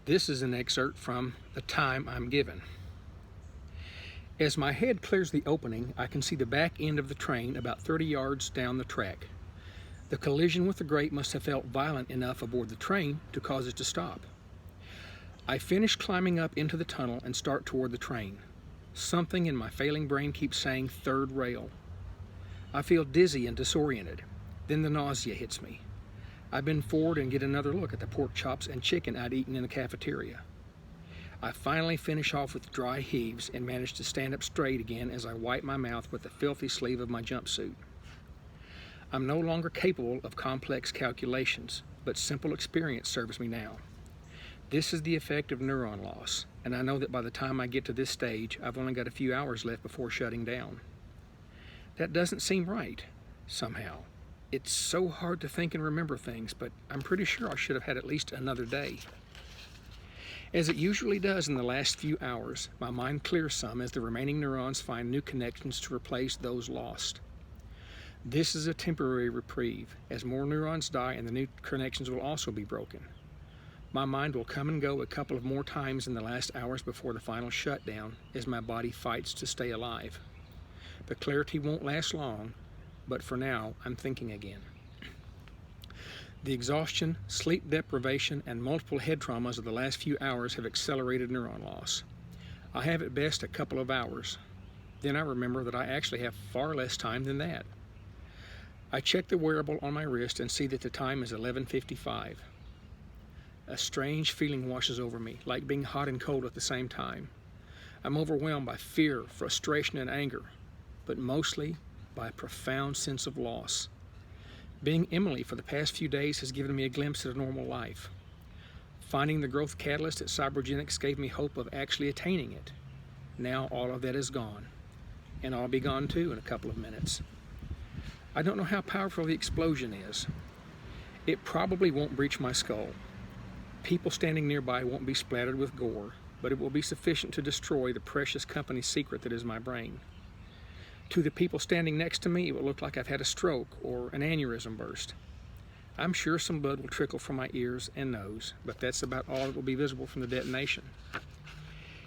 This is an excerpt from The Time I'm Given. As my head clears the opening, I can see the back end of the train about 30 yards down the track. The collision with the grate must have felt violent enough aboard the train to cause it to stop. I finish climbing up into the tunnel and start toward the train. Something in my failing brain keeps saying third rail. I feel dizzy and disoriented. Then the nausea hits me. I bend forward and get another look at the pork chops and chicken I'd eaten in the cafeteria. I finally finish off with dry heaves and manage to stand up straight again as I wipe my mouth with the filthy sleeve of my jumpsuit. I'm no longer capable of complex calculations, but simple experience serves me now. This is the effect of neuron loss, and I know that by the time I get to this stage, I've only got a few hours left before shutting down. That doesn't seem right, somehow. It's so hard to think and remember things, but I'm pretty sure I should have had at least another day. As it usually does in the last few hours, my mind clears some as the remaining neurons find new connections to replace those lost. This is a temporary reprieve, as more neurons die and the new connections will also be broken. My mind will come and go a couple of more times in the last hours before the final shutdown as my body fights to stay alive. The clarity won't last long, but for now, I'm thinking again. The exhaustion, sleep deprivation, and multiple head traumas of the last few hours have accelerated neuron loss. I have at best a couple of hours. Then I remember that I actually have far less time than that. I check the wearable on my wrist and see that the time is 11:55. A strange feeling washes over me, like being hot and cold at the same time. I'm overwhelmed by fear, frustration, and anger, but mostly by a profound sense of loss. Being Emily for the past few days has given me a glimpse at a normal life. Finding the growth catalyst at Cybergenics gave me hope of actually attaining it. Now all of that is gone, and I'll be gone too in a couple of minutes. I don't know how powerful the explosion is. It probably won't breach my skull. People standing nearby won't be splattered with gore, but it will be sufficient to destroy the precious company secret that is my brain. To the people standing next to me, it will look like I've had a stroke or an aneurysm burst. I'm sure some blood will trickle from my ears and nose, but that's about all that will be visible from the detonation.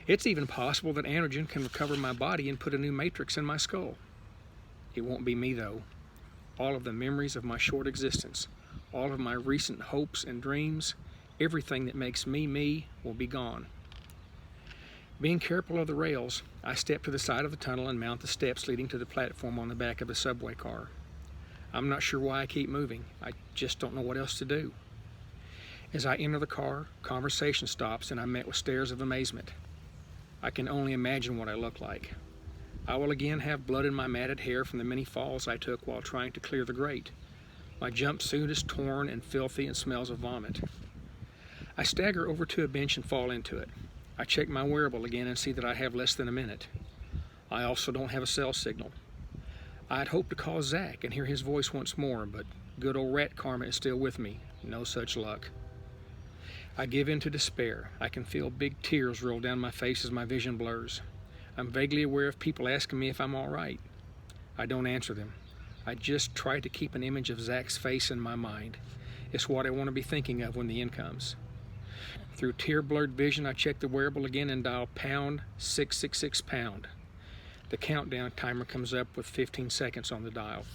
It's even possible that Androgen can recover my body and put a new matrix in my skull. It won't be me, though. All of the memories of my short existence, all of my recent hopes and dreams, everything that makes me me will be gone. Being careful of the rails, I step to the side of the tunnel and mount the steps leading to the platform on the back of a subway car. I'm not sure why I keep moving. I just don't know what else to do. As I enter the car, conversation stops and I'm met with stares of amazement. I can only imagine what I look like. I will again have blood in my matted hair from the many falls I took while trying to clear the grate. My jumpsuit is torn and filthy and smells of vomit. I stagger over to a bench and fall into it. I check my wearable again and see that I have less than a minute. I also don't have a cell signal. I'd hoped to call Zach and hear his voice once more, but good old rat karma is still with me. No such luck. I give in to despair. I can feel big tears roll down my face as my vision blurs. I'm vaguely aware of people asking me if I'm all right. I don't answer them. I just try to keep an image of Zach's face in my mind. It's what I want to be thinking of when the end comes. Through tear-blurred vision, I check the wearable again and dial pound 666 pound. The countdown timer comes up with 15 seconds on the dial.